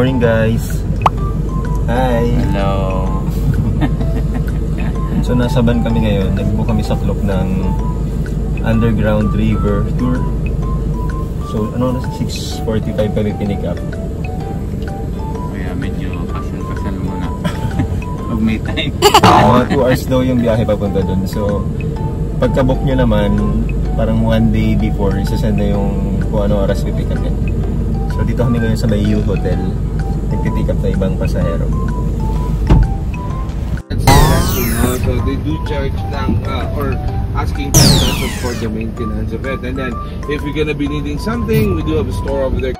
morning guys. Hi. Hello. So nasa van kami ngayon. Nagbo kami sa Klok ng Underground River Tour. So ano, 6:45 kami pinick up. Kaya medyo pasal muna. Pag may time. Mga 2 hours daw yung biyahe papunta dun. So pagka-book nyo naman, parang 1 day before, isasend na yung kung ano oras pipick upin. So dito kami ngayon sa may U Hotel. Nagpipick up na ibang pasahero. So they do charge lang or asking 10 pesos for the maintenance of it. And then if you're gonna be needing something, we do have a store over there.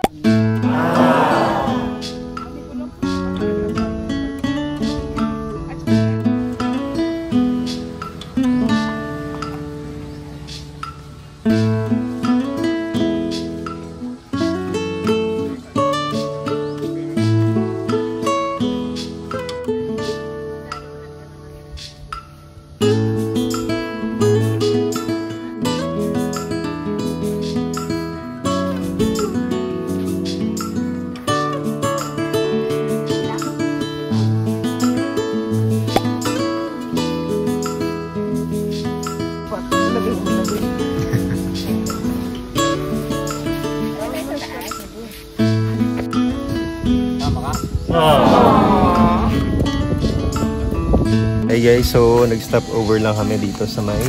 Hey guys, so nag-stop over lang kami dito sa may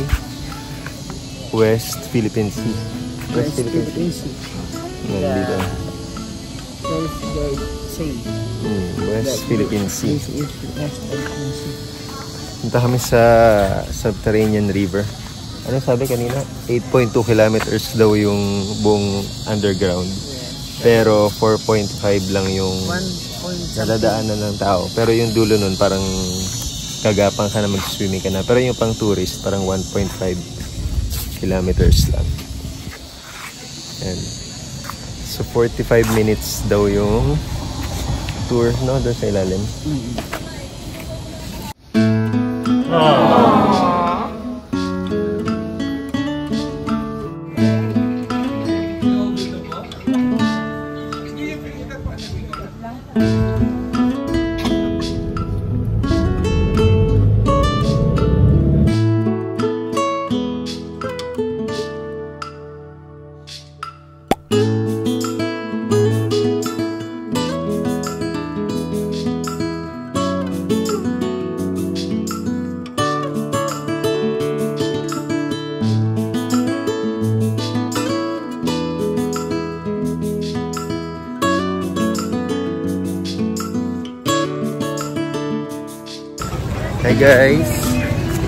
West Philippine Sea. West Philippine Sea. Dito. West Philippine Sea. Punta kami sa Subterranean River. Ano sabi kanina? 8.2 kilometers daw yung buong underground. Pero 4.5 lang yung nadadaanan ng tao. Pero yung dulo nun parang kagapang ka na, mag-swimming ka na. Pero yung pang tourist parang 1.5 kilometers lang. And so 45 minutes daw yung tour, no? Doon sa ilalim. Hi guys!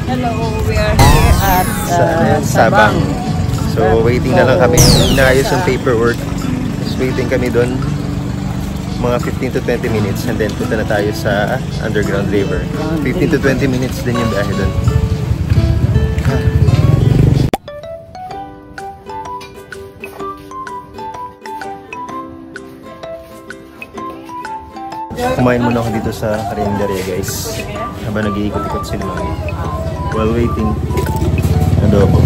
Hello, we are here at Sabang. So waiting na lang kami. Inaayos yung paperwork. Just waiting kami doon mga 15 to 20 minutes and then punta na tayo sa Underground River. 15 to 20 minutes din yung biyahe doon. Kumain muna ako dito sa karinderya guys habang nag-iikot-ikot sila while waiting. Adobo.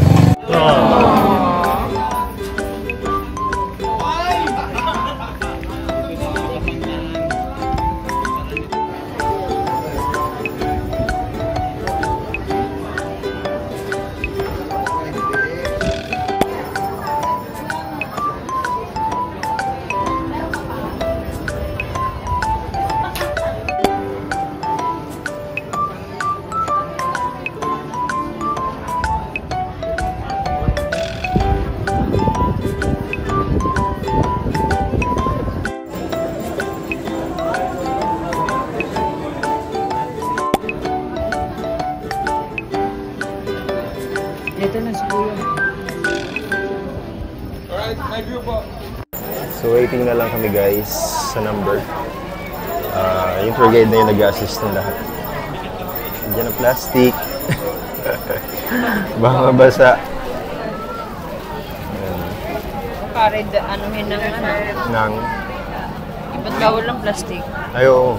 So waiting na lang kami guys sa number. Yung tour guide na yung nag-assist ng lahat. Diyan ang plastic. Baka mabasa. Pare, anuhin ng ano? Nang? Iba't bawal ng plastic. Ay, oo.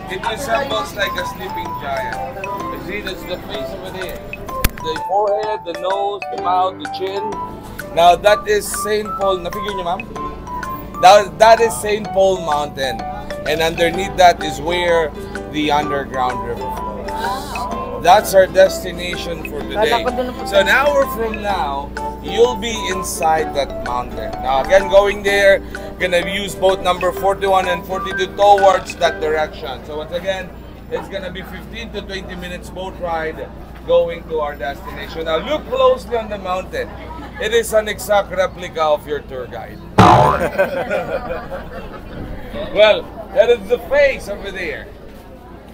It resembles like a sleeping giant. You see, that's the face over there. The forehead, the nose, the mouth, the chin. Now that is St. Paul. Na-figure niyo, ma'am? That is St. Paul Mountain. And underneath that is where the underground river flows. That's our destination for today. So an hour from now, you'll be inside that mountain. Now again, going there, gonna use boat number 41 and 42 towards that direction. So once again, it's gonna be 15 to 20 minutes boat ride going to our destination. Now look closely on the mountain. It is an exact replica of your tour guide. Well, that is the face over there.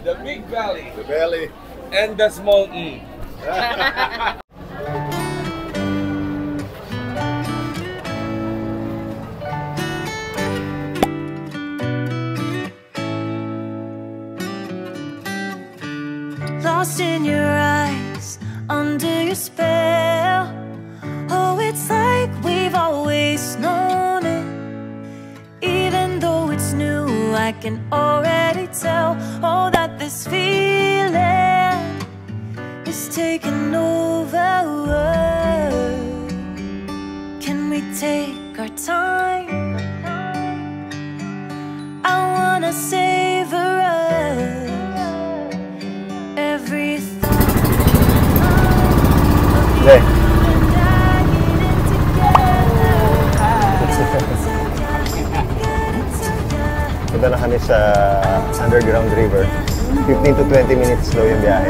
The big belly. The belly. And the small Lost in your eyes, under your spell. Oh, it's like we've always known it. Even though it's new, I can already tell. Oh, that this feeling is taking over. Can we take our time? I wanna savor us. Every thought Hey. Punta na kami sa underground river. 15 to 20 minutes daw yung biyahe.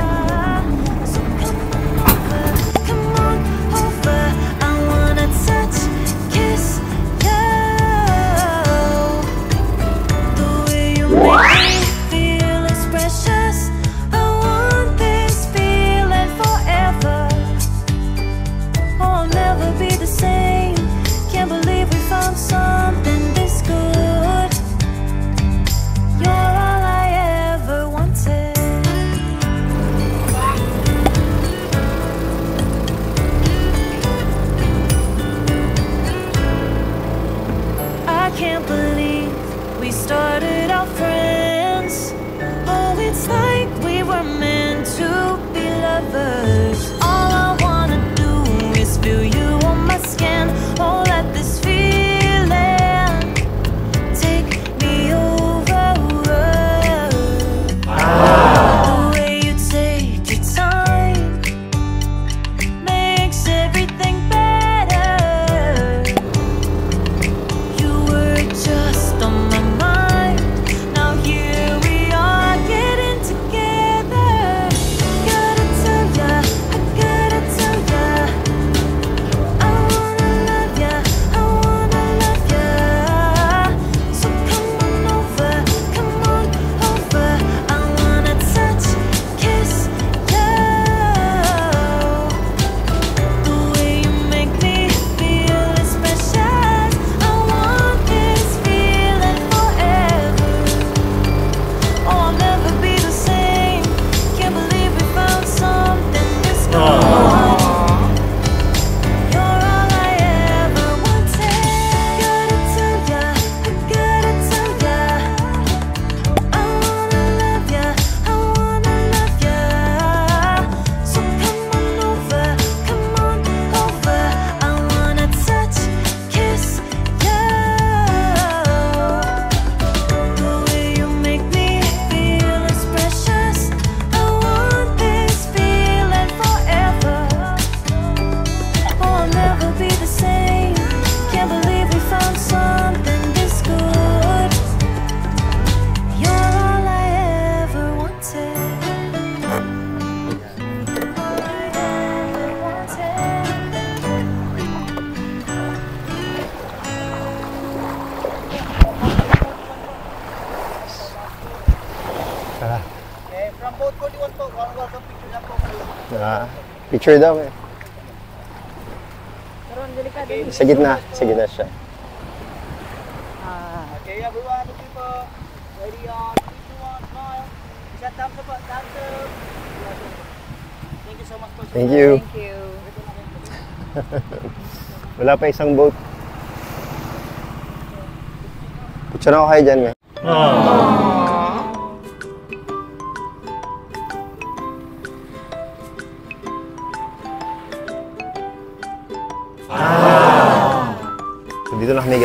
Can't believe we started our friends. Oh, it's like we were meant to be lovers. All I wanna do is feel you on my skin. Oh, let this feeling take me over. The way you take your time makes everything better. Just on my mind. Now here we are getting together. Gotta tell ya, I gotta tell ya, I wanna love ya, I wanna love ya. So come on over, come on over. I wanna touch, kiss ya. The way you make me feel is precious. I want this feeling forever. Oh, I'll never be the same. Can't believe we found something this good. You're all I ever wanted. Gotta tell ya, I gotta tell ya, I wanna love ya, I wanna love ya. So come on over, come on over. I wanna touch, kiss ya. The way you make me feel is precious. I want this feeling forever. Oh, I'll never be the same. Can't believe we found something this good. You're all I ever wanted. All I ever wanted. From boat 41 po, welcome picture na po. Picture daw eh. Pero ang delikado. Sa gitna siya. Okay, everyone, looking po. Ready on 3, 2, 1, smile. Isa thumbs up, thumbs up. Thank you so much po. Thank you. Thank you. Wala pa isang boat. Picture ako kayo dyan, eh.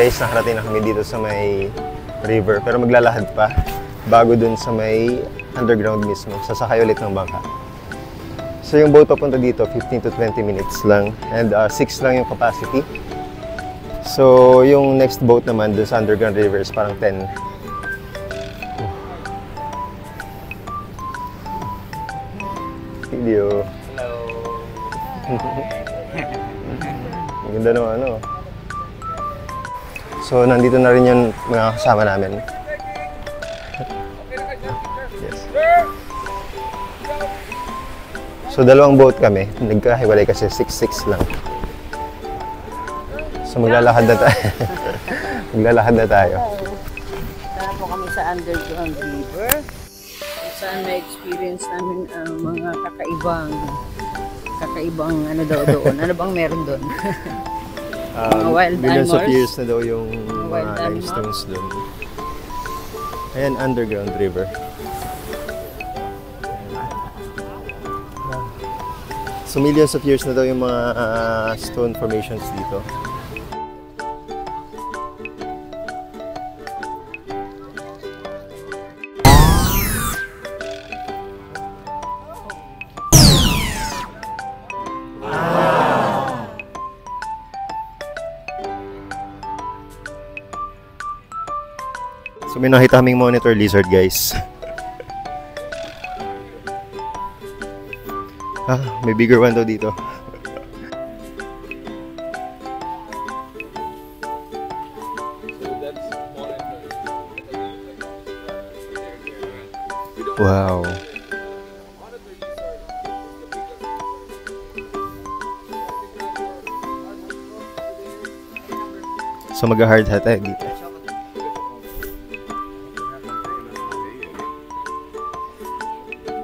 guys, nakarating na kami dito sa may river. Pero maglalahad pa bago dun sa may underground mismo. Sasakay ulit ng bangka. So yung boat papunta dito, 15 to 20 minutes lang. And 6 lang yung capacity. So yung next boat naman dun sa underground river is parang 10. Video. Hello. Ang ganda naman, ano. So, nandito na rin yung mga kasama namin. Yes. So, dalawang boat kami. Nagkahiwalay kasi 6-6 lang. So, maglalakad na tayo. Maglalakad na tayo. Tara po kami sa underground river. Kung saan na-experience namin ang mga kakaibang ano daw doon. Ano bang meron doon? Mga wild Millions of animals. years na daw yung Wild mga animals. limestones doon. Ayan, underground river. So millions of years na daw yung mga stone formations dito. So may nakita kaming monitor lizard, guys. May bigger one daw dito. Wow. So mag-hard hat tayo dito.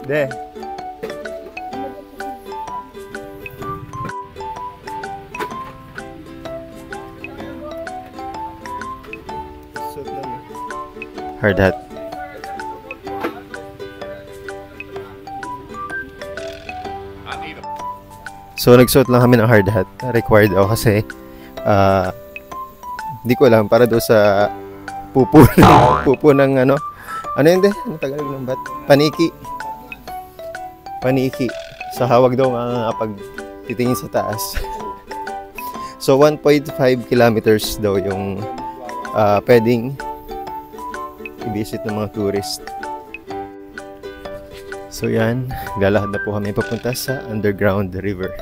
De. Hard hat. So nagsuot lang kami ng hard hat. Required daw kasi hindi ko alam, para daw sa pupo ng ano. Ano yun, de? Ano Tagalog ng bat? Paniki. Paniki. Sa hawag daw nga pag titingin sa taas. So 1.5 kilometers daw yung pwedeng i-visit ng mga tourist. So yan, galahad na po kami papunta sa underground river.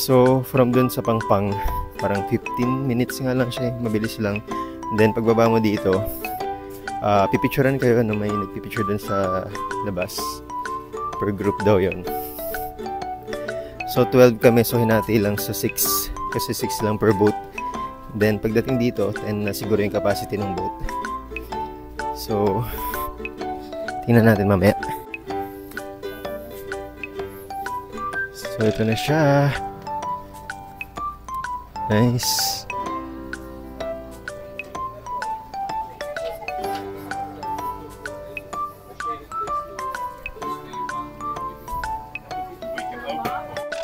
So from dun sa Pangpang, parang 15 minutes nga lang siya, mabilis lang. And then pagbaba mo dito, pipicturean kayo, ano, may nagpipicture dun sa labas. Per group daw yon. So 12 kami, so hinati lang sa 6 kasi 6 lang per boat. Then pagdating dito, 10 na siguro yung capacity ng boat. So tingnan natin mamaya. So ito na siya. Nice.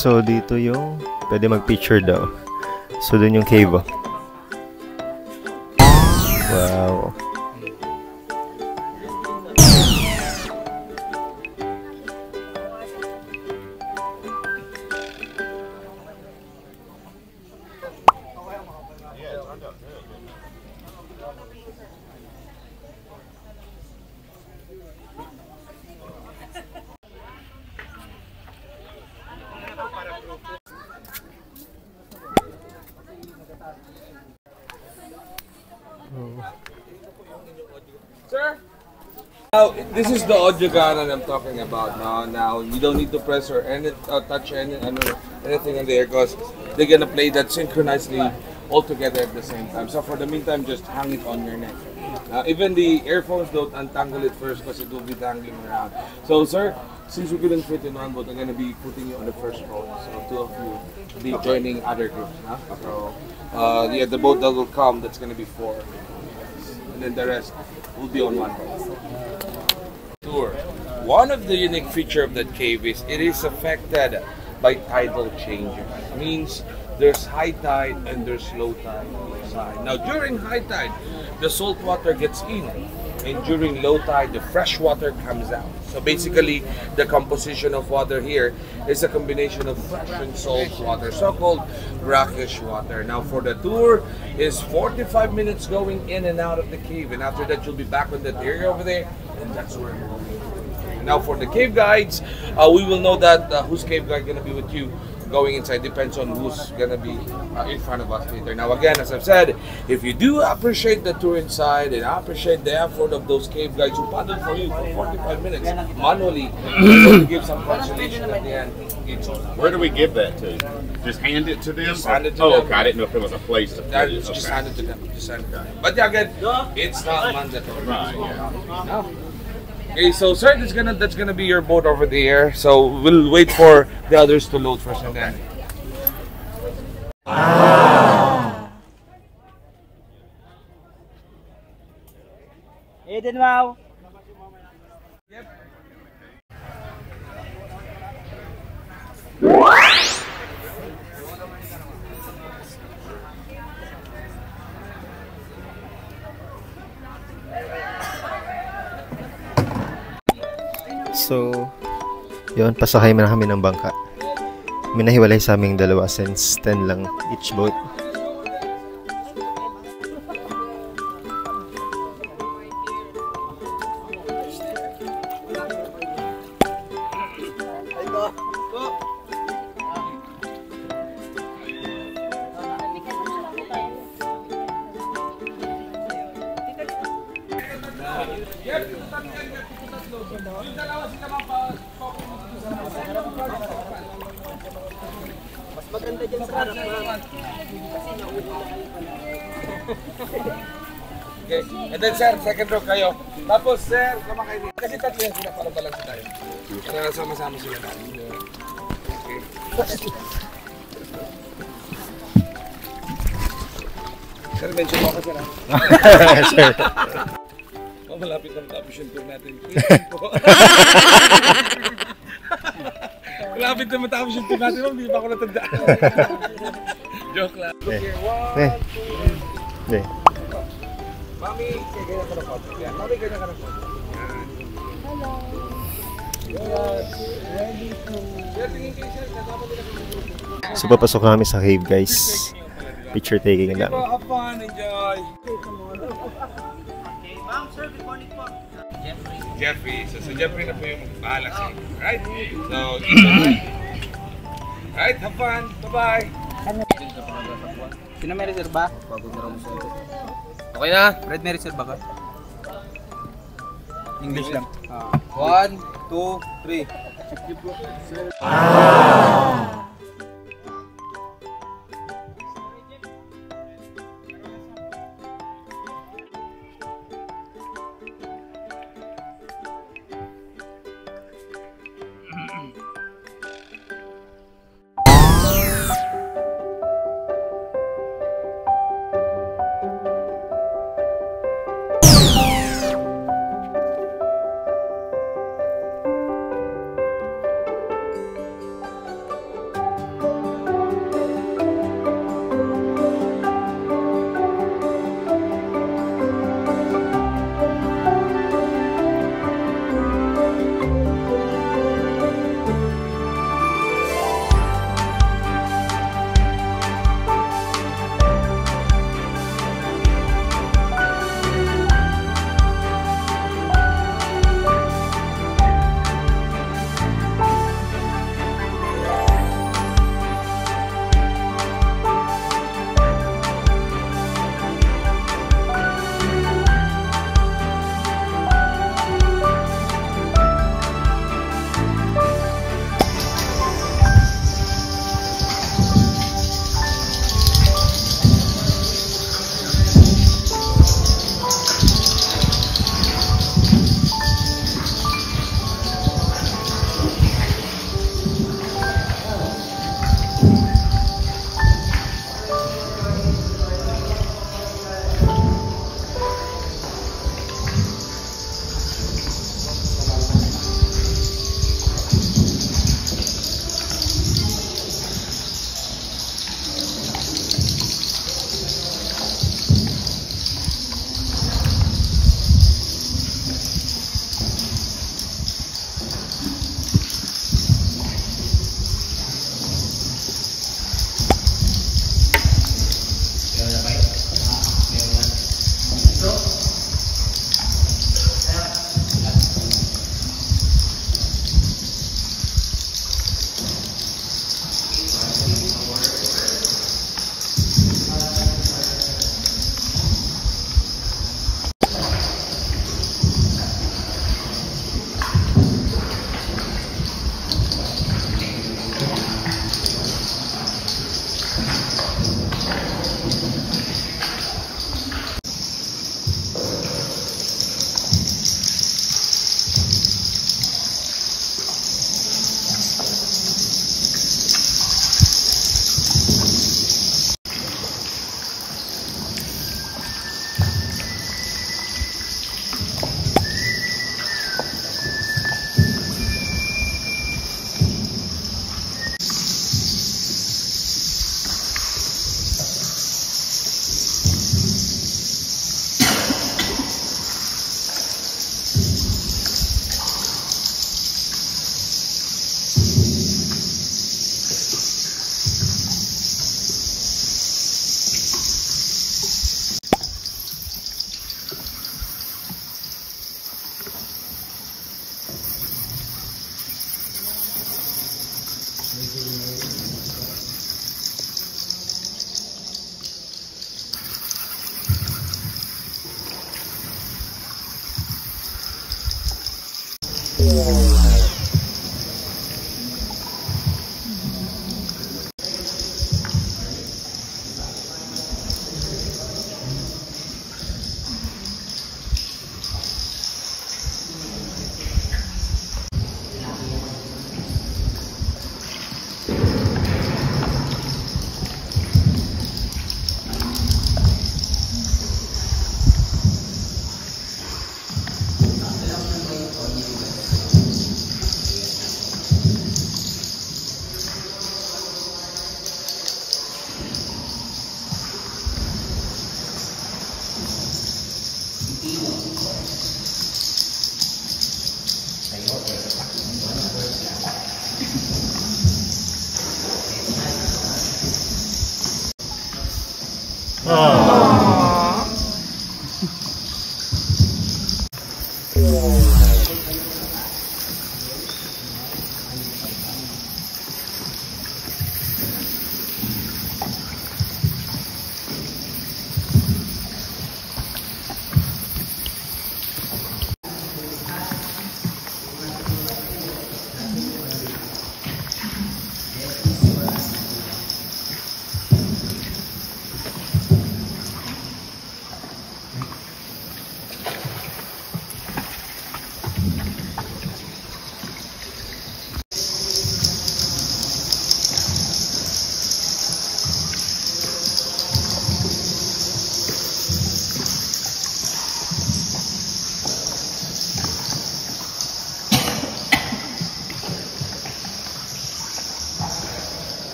So dito yung pwede mag-picture daw. So dun yung cave. Wow. Sir? Now, this is the audio gun I'm talking about now. Now, you don't need to press or touch anything in there because they're gonna play that synchronously all together at the same time. So for the meantime, just hang it on your neck. Even the earphones, don't untangle it first because it will be dangling around. So sir, since we couldn't fit in one boat, I'm gonna be putting you on the first boat. So two of you will be joining other groups. So yeah, the boat that will come, that's gonna be 4. And then the rest will be on one boat. Tour. One of the unique feature of that cave is it is affected by tidal changes. Means there's high tide and there's low tide side. Now during high tide, the salt water gets in, and during low tide, the fresh water comes out. So basically, the composition of water here is a combination of fresh and salt water, so-called brackish water. Now for the tour, is 45 minutes going in and out of the cave, and after that, you'll be back on that area over there, and that's where we're going. Now for the cave guides, we will know that whose cave guide gonna be with you going inside. Depends on who's gonna be in front of us later. Now again, as I've said, if you do appreciate the tour inside and appreciate the effort of those cave guides who paddle for you for 45 minutes manually, to give some consolation at the end. Where do we give that to? Just hand it to them? Just hand it to them. them. Okay, I didn't know if there was a place to put it. Just hand it to them. Just hand it to them. But yeah, again, it's not mandatory. Right, yeah. Okay, so sir, that's gonna be your boat over there. So we'll wait for the others to load first and then. Eden, wow. So, yun, pasakay na kami ng bangka. Minahiwalay sa aming dalawa since 10 lang each boat. Maganda dyan sa harap. Okay, and then sir, second row kayo. Tapos sir, kamakay niyo. Kasi tatlo yan sila para balanse tayo. Para sama-sama sila natin. Okay. Sir, mention mo ako sir ha? Sure. Oh, malapit na matapos yung tour natin. Malapit na matapos yung tour natin. Hindi pa ako natandaan. Joke lang. Look here. One, two, Okay. Mami, ganyan ka na po. Yan. Mami, ganyan ka na po. Hello. Ready to... Sir, tingin kayo sir. Kasama nila sa grupo. So, papasok namin sa cave, guys. Picture taking lang. Have fun, enjoy. Okay, ma'am, sir, good morning po. Jeffrey. So, Jeffrey na po yung bahala sa inyo. Right? So, right, have fun. Bye-bye. Sino may reserba? Okay na? Fred, may reserba ka? English lang. 1, 2, 3.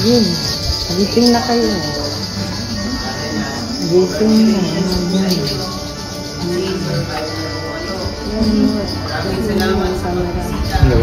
Yun. Gising na kayo. Gising na. Salamat sa marami. Hello.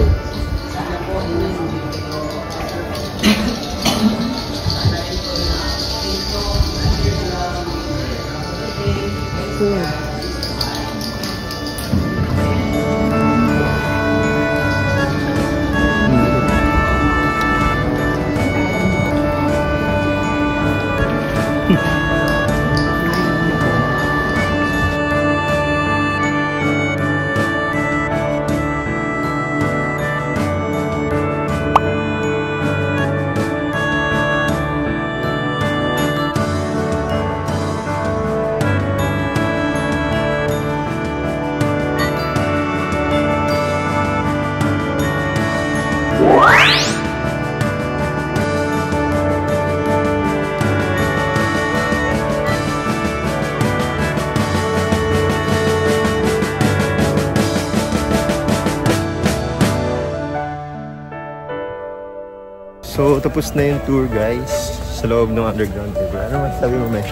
So, tapos na yung tour, guys, sa loob ng underground river. Ano masasabi mo, May?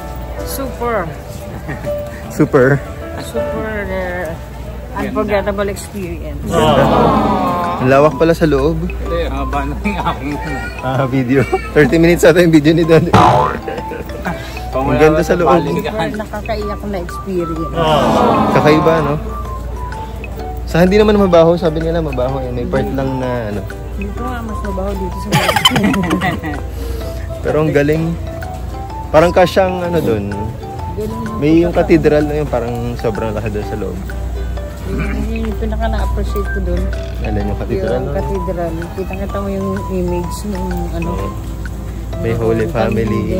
Super. Super. Super unforgettable experience. Ang lawak pala sa loob. Hindi, haba na yung aking Video. 30 minutes ata yung video ni Don. Ang ganda sa loob. Super nakakaiyak na experience. Kakaiba, no? Sa hindi naman mabaho, sabi nila mabaho eh. May part lang na ano. Dito nga, mas mabaho dito sa Pero ang galing. Parang kasyang ano doon. May yung cathedral na yun, parang sobrang laki doon sa loob. Yun yung pinaka na-appreciate ko doon. Alam yung cathedral, Yung no? cathedral. Kita-kita mo yung image ng ano. May Holy Family.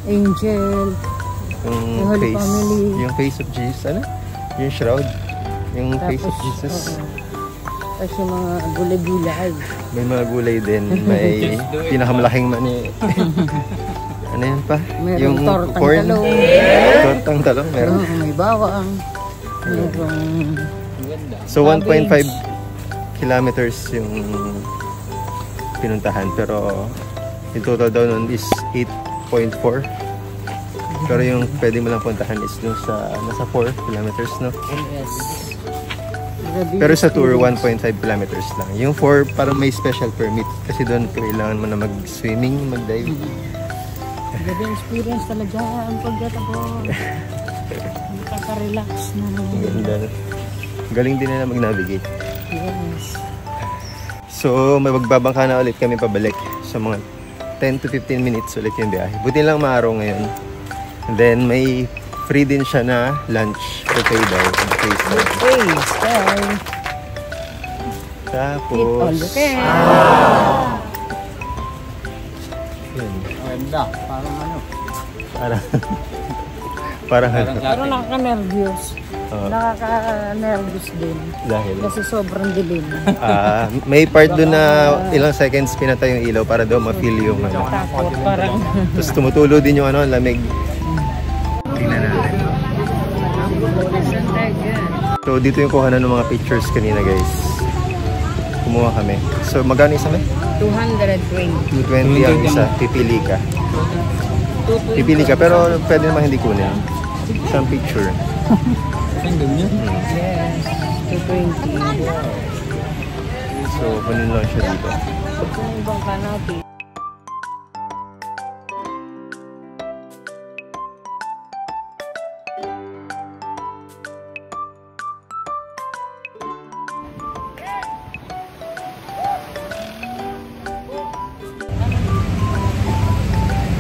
Angel. Yung Holy face. Family. Yung face of Jesus. Ano? Yung shroud. Yung face of Tapos, Jesus. oo. Tapos yung mga gulay-gulay. May mga gulay din. May pinakamalaking mani. Ano yan pa? Merong Yung tortang corn. talong. Tortang talong. Meron. May bawang. Merong... So 1.5 kilometers yung pinuntahan. Pero yung total daw nun is 8.4. Pero yung pwede mo lang puntahan is dun sa nasa 4 kilometers, no? Yes. Pero sa tour, 1.5 kilometers lang. Yung 4, parang may special permit. Kasi doon kailangan mo na mag-swimming, mag-dive. Grabe experience talaga ang pagkatapos. Nakaka-relax na. Ganda. Galing din nila mag-navigate. Yes. So, may magbabangka na ulit kami pabalik. So, mga 10 to 15 minutes ulit yung biyahe. Buti lang maaraw ngayon. And then, may free din siya na lunch. Buffet daw. Buffet style. Hey, style. Eat all Tapos, you can. yun. Ganda. Parang ano. Parang, parang ano. Pero nakaka-nervous. Oo. Nakaka-nervous din. Dahil, Kasi sobrang dilim. may part doon na ilang seconds pinatay yung ilaw para daw ma-feel yung ano. Takot. Parang... Tapos tumutulo din yung ano, lamig. Tingnan natin. So dito yung kuhanan ng mga pictures kanina, guys. Kumuha kami. So magkano isa may? 220. 220 ang isa. Pipili ka. Pipili ka pero pwede naman hindi kunin. Isang picture. Yes. 220. So kunin lang siya dito. Ito yung ibang canopy.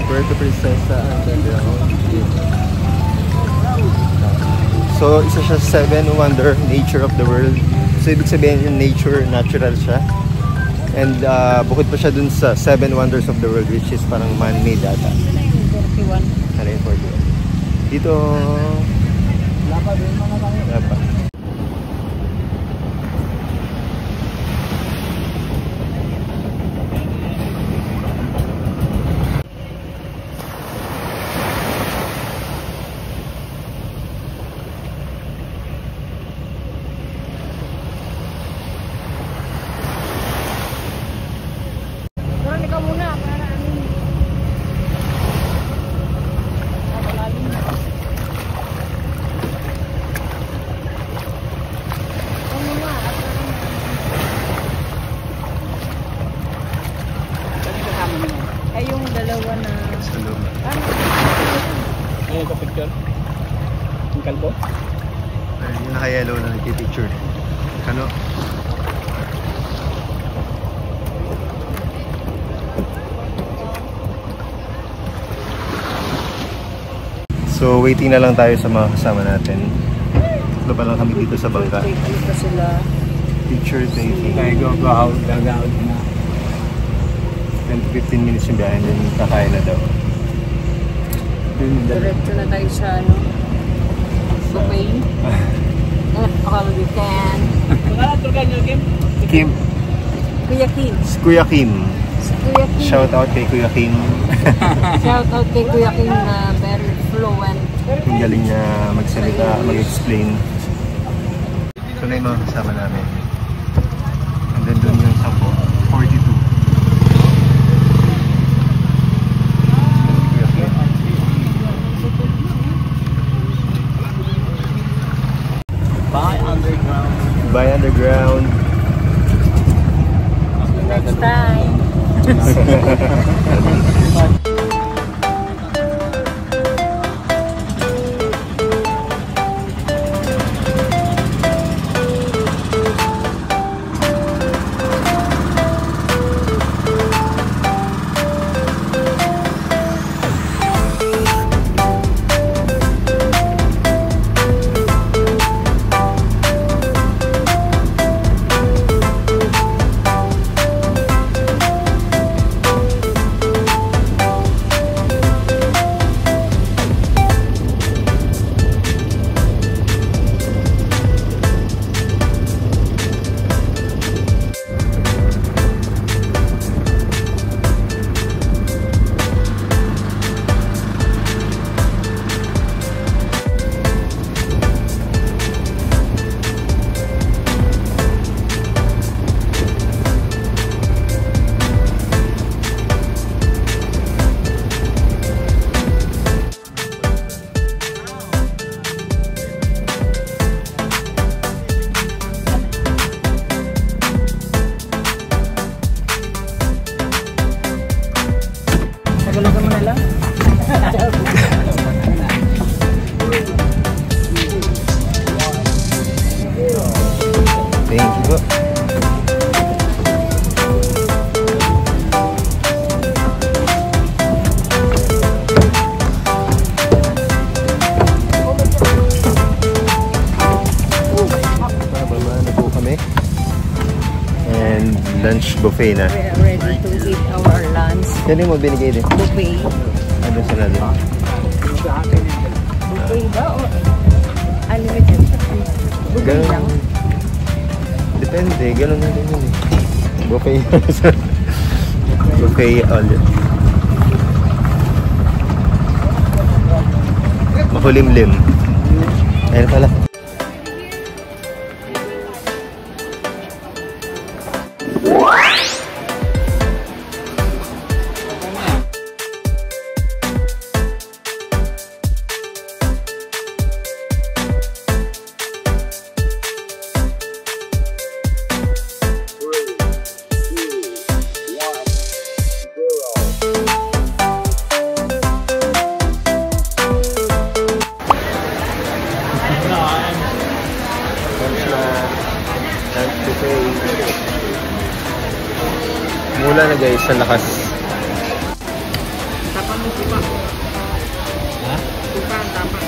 Puerto Princesa Underground. So, isa siya sa 7 wonder nature of the world. So, ibig sabihin yung nature, natural siya. And bukod pa siya dun sa 7 wonders of the world, which is parang man-made ata. 41. Ano yung 41? Dito... Wala pa. Parang ikaw muna. Para ano. Nakalalim na. Ikaw muna. Ay, yung dalawa na... Sa loob. Ano? Ano yung picture? Yung kalbo? Ay, yung naka-yellow na nagpipicture. Ano? So, waiting na lang tayo sa mga kasama natin. Tatlo pa lang kami dito sa bangka. Take ano pa sila. Picture taking. Tayo gagawin na. 10 to 15 minutes yung biyahe, then kakain na daw. Diretso na tayo sa ano. Buffet. All you can. Kim. Kuya Kim. Si Kuya Kim. Si Kuya Kim. Shout out kay Kuya Kim. Shout out kay Kuya Kim na very fluent. Ang galing niya magsalita, mag-explain. So na yung mga kasama namin. And then doon yung 10, 42. Buy underground. Next time. Go. Bababa na po kami. And lunch buffet na. We are ready to eat our lunch Yan yung mo binigay din. buffet. Ano sa natin? Buffet ba o unlimited? Buffet lang. Depende, ganun na din yun eh. Buffet. Buffet all. Makulimlim. Ayun pala. Mula na guys sa lakas. Tapa mo, tupa. Ha? Tupa, tapa.